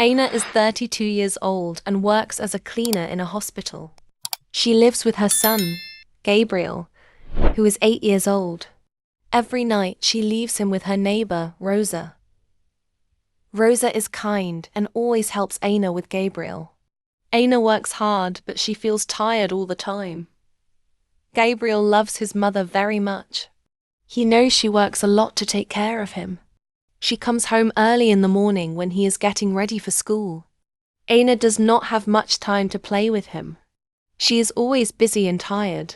Aina is 32 years old and works as a cleaner in a hospital. She lives with her son, Gabriel, who is 8 years old. Every night she leaves him with her neighbor, Rosa. Rosa is kind and always helps Aina with Gabriel. Aina works hard, but she feels tired all the time. Gabriel loves his mother very much. He knows she works a lot to take care of him. She comes home early in the morning when he is getting ready for school. Aina does not have much time to play with him. She is always busy and tired.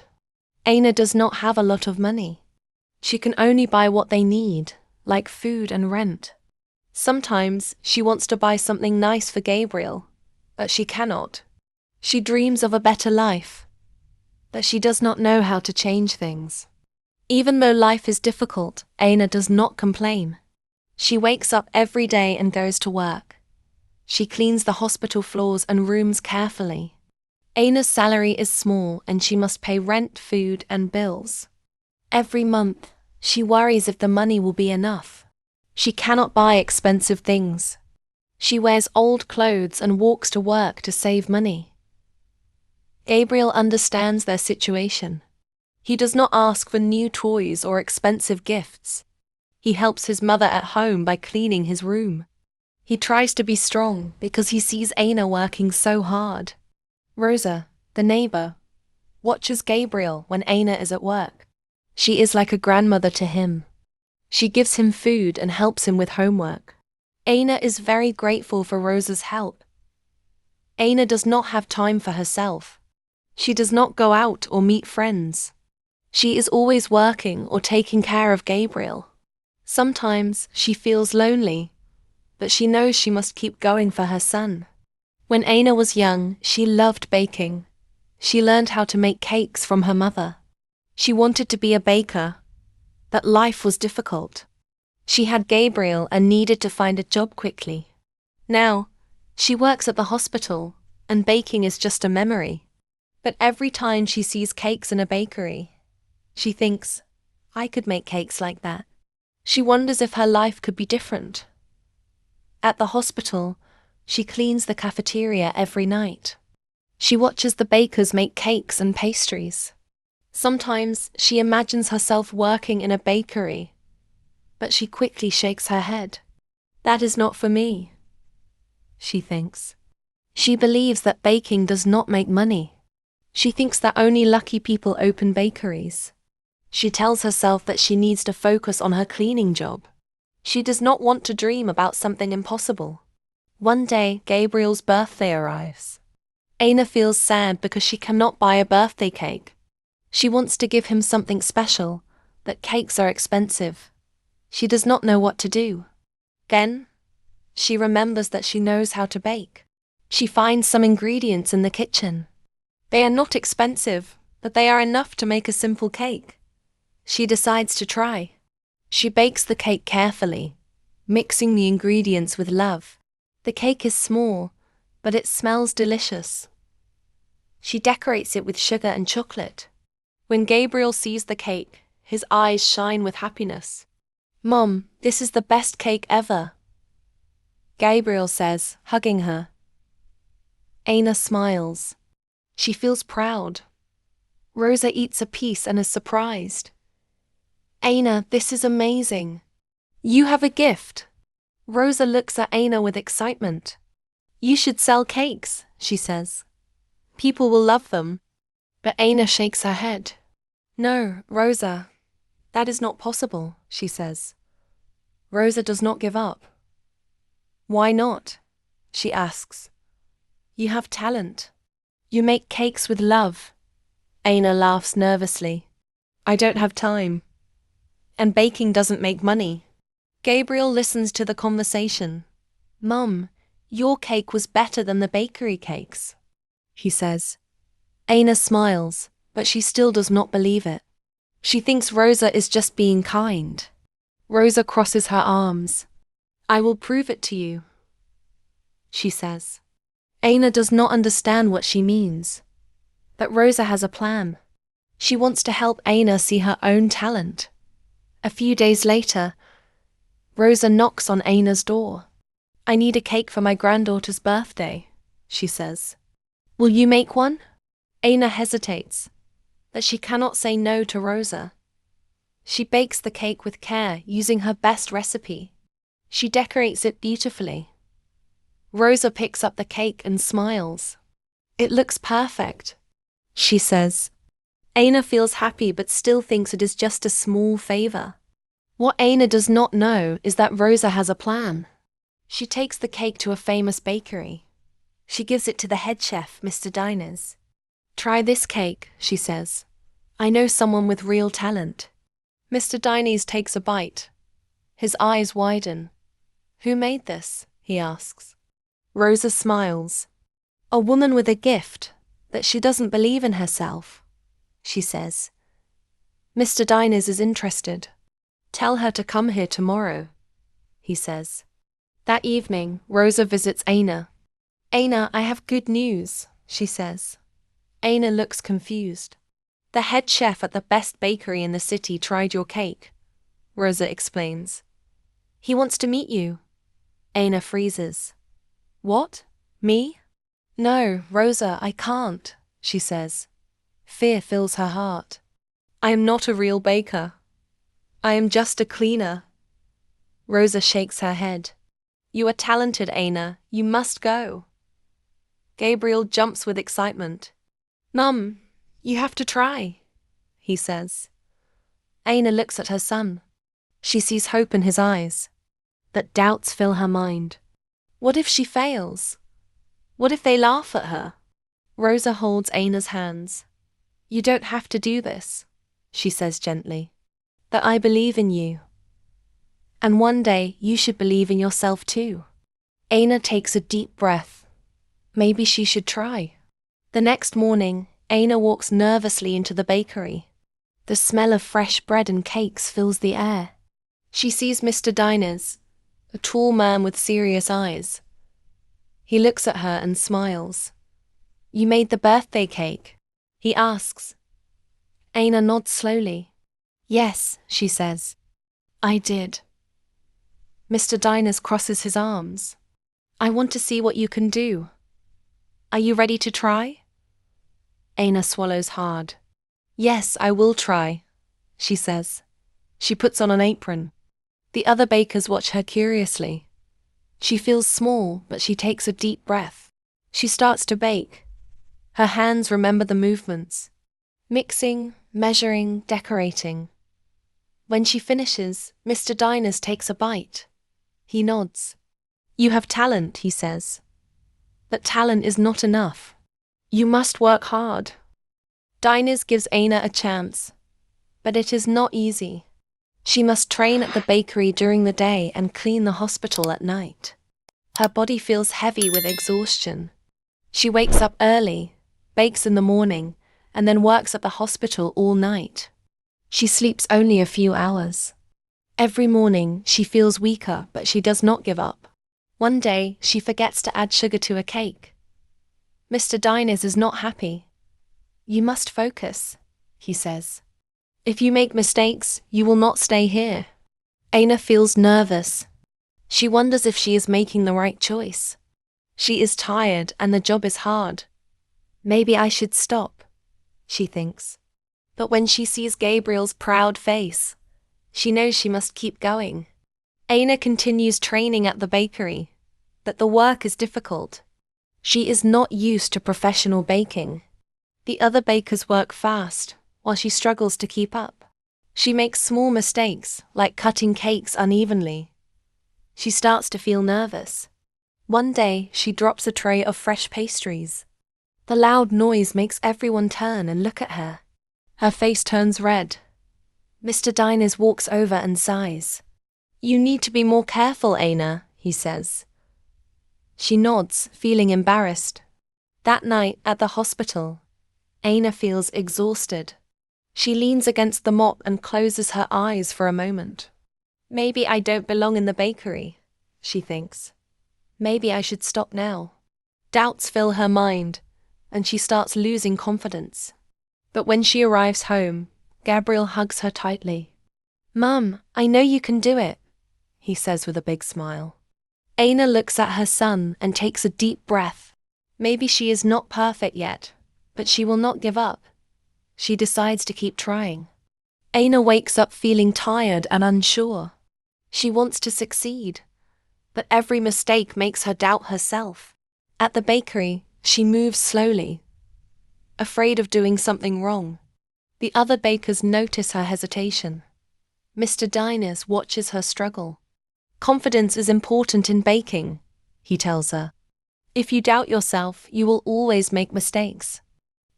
Aina does not have a lot of money. She can only buy what they need, like food and rent. Sometimes she wants to buy something nice for Gabriel, but she cannot. She dreams of a better life, but she does not know how to change things. Even though life is difficult, Aina does not complain. She wakes up every day and goes to work. She cleans the hospital floors and rooms carefully. Aina's salary is small and she must pay rent, food, and bills. Every month, she worries if the money will be enough. She cannot buy expensive things. She wears old clothes and walks to work to save money. Gabriel understands their situation. He does not ask for new toys or expensive gifts. He helps his mother at home by cleaning his room. He tries to be strong because he sees Aina working so hard. Rosa, the neighbor, watches Gabriel when Aina is at work. She is like a grandmother to him. She gives him food and helps him with homework. Aina is very grateful for Rosa's help. Aina does not have time for herself. She does not go out or meet friends. She is always working or taking care of Gabriel. Sometimes she feels lonely, but she knows she must keep going for her son. When Aina was young, she loved baking. She learned how to make cakes from her mother. She wanted to be a baker, but life was difficult. She had Gabriel and needed to find a job quickly. Now, she works at the hospital, and baking is just a memory. But every time she sees cakes in a bakery, she thinks, I could make cakes like that. She wonders if her life could be different. At the hospital, she cleans the cafeteria every night. She watches the bakers make cakes and pastries. Sometimes she imagines herself working in a bakery, but she quickly shakes her head. That is not for me, she thinks. She believes that baking does not make money. She thinks that only lucky people open bakeries. She tells herself that she needs to focus on her cleaning job. She does not want to dream about something impossible. One day, Gabriel's birthday arrives. Aina feels sad because she cannot buy a birthday cake. She wants to give him something special, but cakes are expensive. She does not know what to do. Then, she remembers that she knows how to bake. She finds some ingredients in the kitchen. They are not expensive, but they are enough to make a simple cake. She decides to try. She bakes the cake carefully, mixing the ingredients with love. The cake is small, but it smells delicious. She decorates it with sugar and chocolate. When Gabriel sees the cake, his eyes shine with happiness. Mom, this is the best cake ever, Gabriel says, hugging her. Aina smiles. She feels proud. Rosa eats a piece and is surprised. Aina, this is amazing. You have a gift. Rosa looks at Aina with excitement. You should sell cakes, she says. People will love them. But Aina shakes her head. No, Rosa, that is not possible, she says. Rosa does not give up. Why not? She asks. You have talent. You make cakes with love. Aina laughs nervously. I don't have time. And baking doesn't make money. Gabriel listens to the conversation. Mum, your cake was better than the bakery cakes, he says. Aina smiles, but she still does not believe it. She thinks Rosa is just being kind. Rosa crosses her arms. I will prove it to you, she says. Aina does not understand what she means. But Rosa has a plan. She wants to help Aina see her own talent. A few days later, Rosa knocks on Aina's door. I need a cake for my granddaughter's birthday, she says. Will you make one? Aina hesitates, that she cannot say no to Rosa. She bakes the cake with care, using her best recipe. She decorates it beautifully. Rosa picks up the cake and smiles. It looks perfect, she says. Aina feels happy but still thinks it is just a small favor. What Aina does not know is that Rosa has a plan. She takes the cake to a famous bakery. She gives it to the head chef, Mr. Diners. Try this cake, she says. I know someone with real talent. Mr. Diners takes a bite. His eyes widen. Who made this? He asks. Rosa smiles. A woman with a gift, that she doesn't believe in herself, she says. Mr. Diners is interested. Tell her to come here tomorrow, he says. That evening, Rosa visits Aina. Aina, I have good news, she says. Aina looks confused. The head chef at the best bakery in the city tried your cake, Rosa explains. He wants to meet you. Aina freezes. What? Me? No, Rosa, I can't, she says. Fear fills her heart. I am not a real baker. I am just a cleaner. Rosa shakes her head. You are talented, Aina. You must go. Gabriel jumps with excitement. Mum, you have to try, he says. Aina looks at her son. She sees hope in his eyes. But doubts fill her mind. What if she fails? What if they laugh at her? Rosa holds Aina's hands. You don't have to do this, she says gently. That I believe in you. And one day you should believe in yourself too. Aina takes a deep breath. Maybe she should try. The next morning, Aina walks nervously into the bakery. The smell of fresh bread and cakes fills the air. She sees Mr. Diners, a tall man with serious eyes. He looks at her and smiles. You made the birthday cake? He asks. Aina nods slowly. Yes, she says. I did. Mr. Diners crosses his arms. I want to see what you can do. Are you ready to try? Aina swallows hard. Yes, I will try, she says. She puts on an apron. The other bakers watch her curiously. She feels small, but she takes a deep breath. She starts to bake. Her hands remember the movements. Mixing, measuring, decorating. When she finishes, Mr. Diners takes a bite. He nods. You have talent, he says. But talent is not enough. You must work hard. Diners gives Aina a chance. But it is not easy. She must train at the bakery during the day and clean the hospital at night. Her body feels heavy with exhaustion. She wakes up early, bakes in the morning, and then works at the hospital all night. She sleeps only a few hours. Every morning, she feels weaker, but she does not give up. One day, she forgets to add sugar to a cake. Mr. Diners is not happy. You must focus, he says. If you make mistakes, you will not stay here. Aina feels nervous. She wonders if she is making the right choice. She is tired and the job is hard. Maybe I should stop, she thinks. But when she sees Gabriel's proud face, she knows she must keep going. Aina continues training at the bakery, but the work is difficult. She is not used to professional baking. The other bakers work fast, while she struggles to keep up. She makes small mistakes, like cutting cakes unevenly. She starts to feel nervous. One day, she drops a tray of fresh pastries. The loud noise makes everyone turn and look at her. Her face turns red. Mr. Diners walks over and sighs. You need to be more careful, Aina, he says. She nods, feeling embarrassed. That night at the hospital, Aina feels exhausted. She leans against the mop and closes her eyes for a moment. Maybe I don't belong in the bakery, she thinks. Maybe I should stop now. Doubts fill her mind, and she starts losing confidence. But when she arrives home, Gabriel hugs her tightly. Mum, I know you can do it, he says with a big smile. Aina looks at her son and takes a deep breath. Maybe she is not perfect yet, but she will not give up. She decides to keep trying. Aina wakes up feeling tired and unsure. She wants to succeed, but every mistake makes her doubt herself. At the bakery, she moves slowly, afraid of doing something wrong. The other bakers notice her hesitation. Mr. Diners watches her struggle. Confidence is important in baking, he tells her. If you doubt yourself, you will always make mistakes.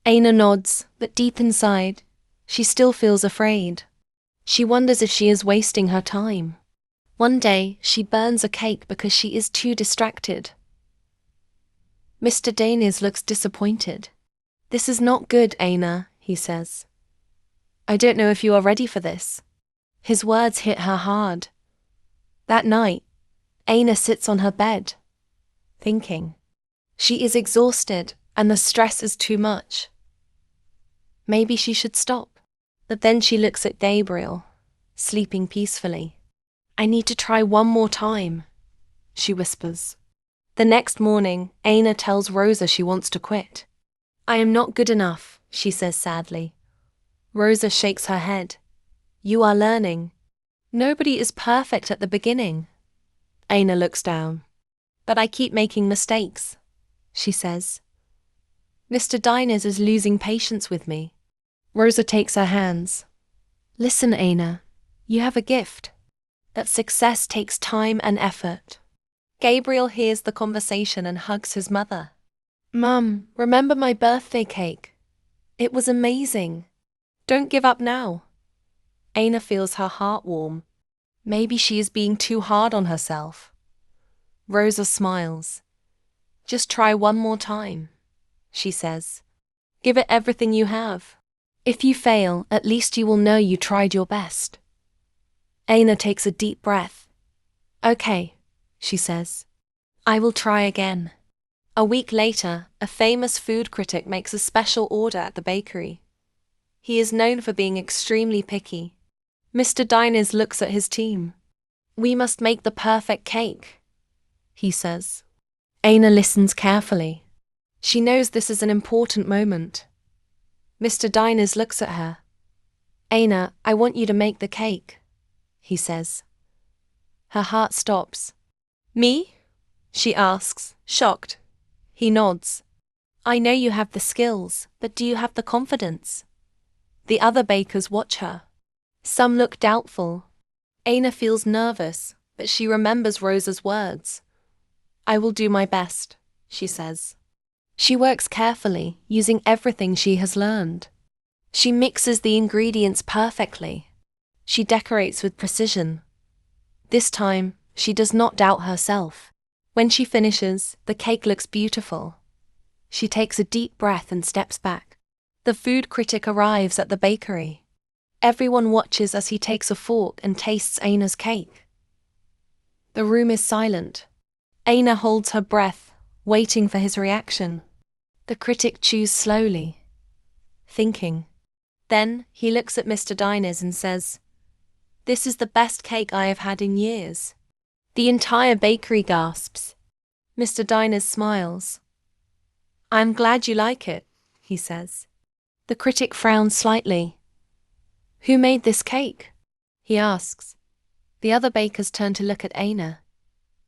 Aina nods, but deep inside, she still feels afraid. She wonders if she is wasting her time. One day, she burns a cake because she is too distracted. Mr. Diners looks disappointed. This is not good, Aina, he says. I don't know if you are ready for this. His words hit her hard. That night, Aina sits on her bed, thinking. She is exhausted, and the stress is too much. Maybe she should stop. But then she looks at Gabriel, sleeping peacefully. I need to try one more time, she whispers. The next morning, Aina tells Rosa she wants to quit. I am not good enough, she says sadly. Rosa shakes her head. You are learning. Nobody is perfect at the beginning. Aina looks down. But I keep making mistakes, she says. Mr. Diners is losing patience with me. Rosa takes her hands. Listen, Aina, you have a gift. That success takes time and effort. Gabriel hears the conversation and hugs his mother. Mum, remember my birthday cake? It was amazing. Don't give up now. Aina feels her heart warm. Maybe she is being too hard on herself. Rosa smiles. Just try one more time, she says. Give it everything you have. If you fail, at least you will know you tried your best. Aina takes a deep breath. Okay, she says. I will try again. A week later, a famous food critic makes a special order at the bakery. He is known for being extremely picky. Mr. Diners looks at his team. We must make the perfect cake, he says. Aina listens carefully. She knows this is an important moment. Mr. Diners looks at her. Aina, I want you to make the cake, he says. Her heart stops. Me? She asks, shocked. He nods. I know you have the skills, but do you have the confidence? The other bakers watch her. Some look doubtful. Aina feels nervous, but she remembers Rosa's words. I will do my best, she says. She works carefully, using everything she has learned. She mixes the ingredients perfectly. She decorates with precision. This time, she does not doubt herself. When she finishes, the cake looks beautiful. She takes a deep breath and steps back. The food critic arrives at the bakery. Everyone watches as he takes a fork and tastes Aina's cake. The room is silent. Aina holds her breath, waiting for his reaction. The critic chews slowly, thinking. Then he looks at Mr. Diners and says, This is the best cake I have had in years. The entire bakery gasps. Mr. Diners smiles. I'm glad you like it, he says. The critic frowns slightly. Who made this cake? He asks. The other bakers turn to look at Aina.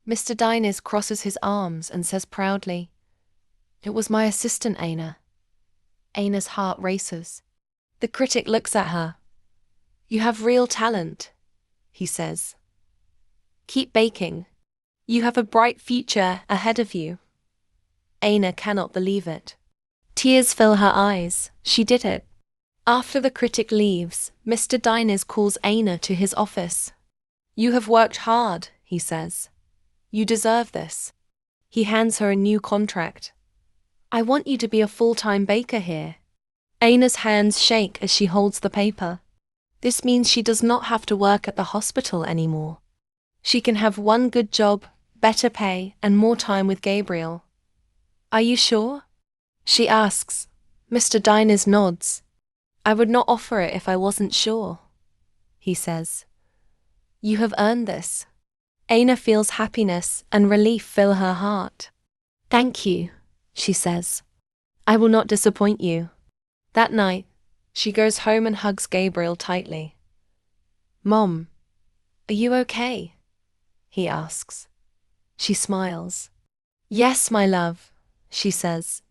Mr. Diners crosses his arms and says proudly, It was my assistant, Aina. Aina's heart races. The critic looks at her. You have real talent, he says. Keep baking. You have a bright future ahead of you. Aina cannot believe it. Tears fill her eyes. She did it. After the critic leaves, Mr. Diners calls Aina to his office. You have worked hard, he says. You deserve this. He hands her a new contract. I want you to be a full-time baker here. Aina's hands shake as she holds the paper. This means she does not have to work at the hospital anymore. She can have one good job, better pay, and more time with Gabriel. Are you sure? She asks. Mr. Diners nods. I would not offer it if I wasn't sure, he says. You have earned this. Aina feels happiness and relief fill her heart. "Thank you," she says. "I will not disappoint you." That night, she goes home and hugs Gabriel tightly. "Mom, are you okay?" he asks. She smiles. "Yes, my love," she says.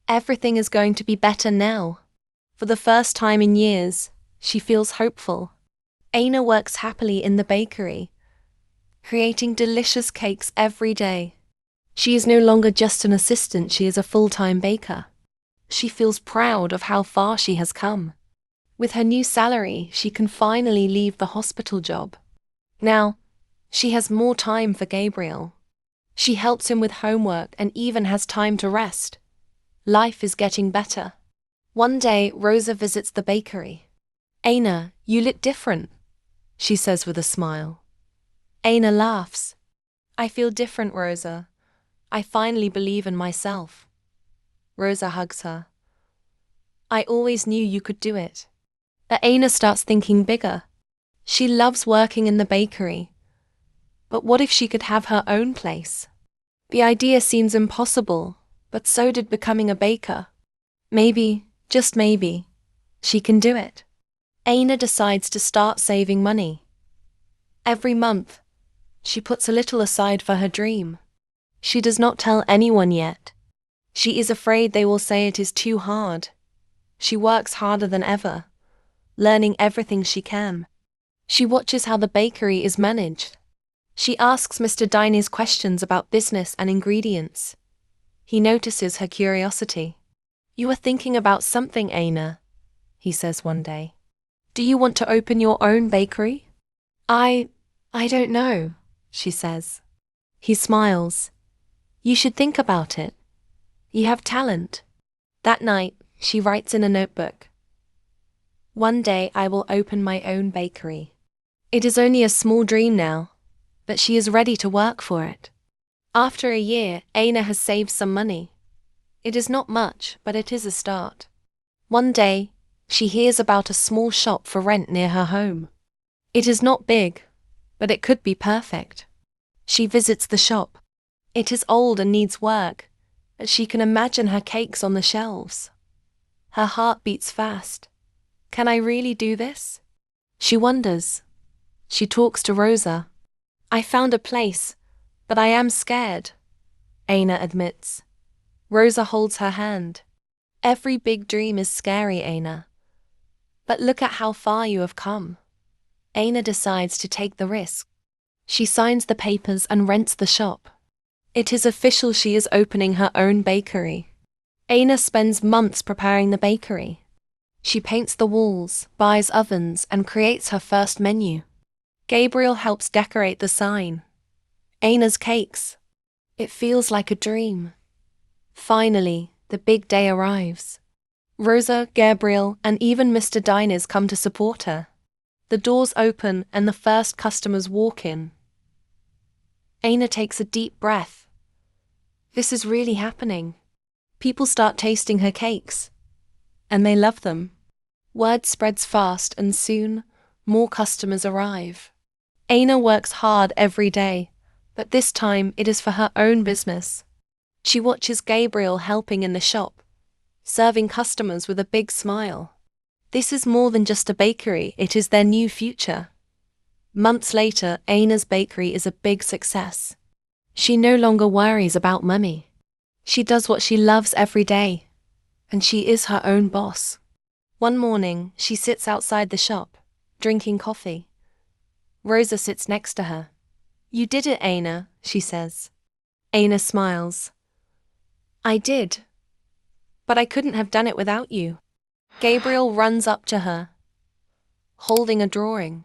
"Everything is going to be better now." For the first time in years, she feels hopeful. Aina works happily in the bakery, creating delicious cakes every day. She is no longer just an assistant, she is a full-time baker. She feels proud of how far she has come. With her new salary, she can finally leave the hospital job. Now, she has more time for Gabriel. She helps him with homework and even has time to rest. Life is getting better. One day, Rosa visits the bakery. "Aina, you look different," she says with a smile. Aina laughs. "I feel different, Rosa. I finally believe in myself." Rosa hugs her. "I always knew you could do it." But Aina starts thinking bigger. She loves working in the bakery. But what if she could have her own place? The idea seems impossible, but so did becoming a baker. Maybe, just maybe, she can do it. Aina decides to start saving money. Every month, she puts a little aside for her dream. She does not tell anyone yet. She is afraid they will say it is too hard. She works harder than ever, learning everything she can. She watches how the bakery is managed. She asks Mr. Diney's questions about business and ingredients. He notices her curiosity. "You are thinking about something, Aina," he says one day. "Do you want to open your own bakery?" I don't know," she says. He smiles. "You should think about it. You have talent." That night, she writes in a notebook, "One day I will open my own bakery." It is only a small dream now, but she is ready to work for it. After a year, Aina has saved some money. It is not much, but it is a start. One day, she hears about a small shop for rent near her home. It is not big, but it could be perfect. She visits the shop. It is old and needs work, but she can imagine her cakes on the shelves. Her heart beats fast. Can I really do this? She wonders. She talks to Rosa. "I found a place, but I am scared," Aina admits. Rosa holds her hand. "Every big dream is scary, Aina. But look at how far you have come." Aina decides to take the risk. She signs the papers and rents the shop. It is official, she is opening her own bakery. Aina spends months preparing the bakery. She paints the walls, buys ovens, and creates her first menu. Gabriel helps decorate the sign. Aina's cakes. It feels like a dream. Finally, the big day arrives. Rosa, Gabriel, and even Mr. Diners come to support her. The doors open and the first customers walk in. Aina takes a deep breath. This is really happening. People start tasting her cakes, and they love them. Word spreads fast and soon, more customers arrive. Aina works hard every day, but this time it is for her own business. She watches Gabriel helping in the shop, serving customers with a big smile. This is more than just a bakery, it is their new future. Months later, Aina's bakery is a big success. She no longer worries about money. She does what she loves every day, and she is her own boss. One morning, she sits outside the shop, drinking coffee. Rosa sits next to her. "You did it, Aina," she says. Aina smiles. "I did. But I couldn't have done it without you." Gabriel runs up to her, holding a drawing.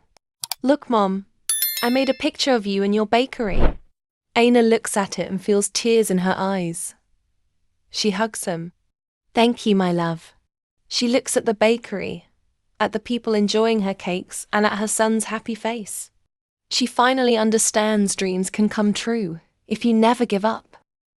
"Look, Mom, I made a picture of you in your bakery." Aina looks at it and feels tears in her eyes. She hugs him. "Thank you, my love." She looks at the bakery, at the people enjoying her cakes, and at her son's happy face. She finally understands dreams can come true if you never give up.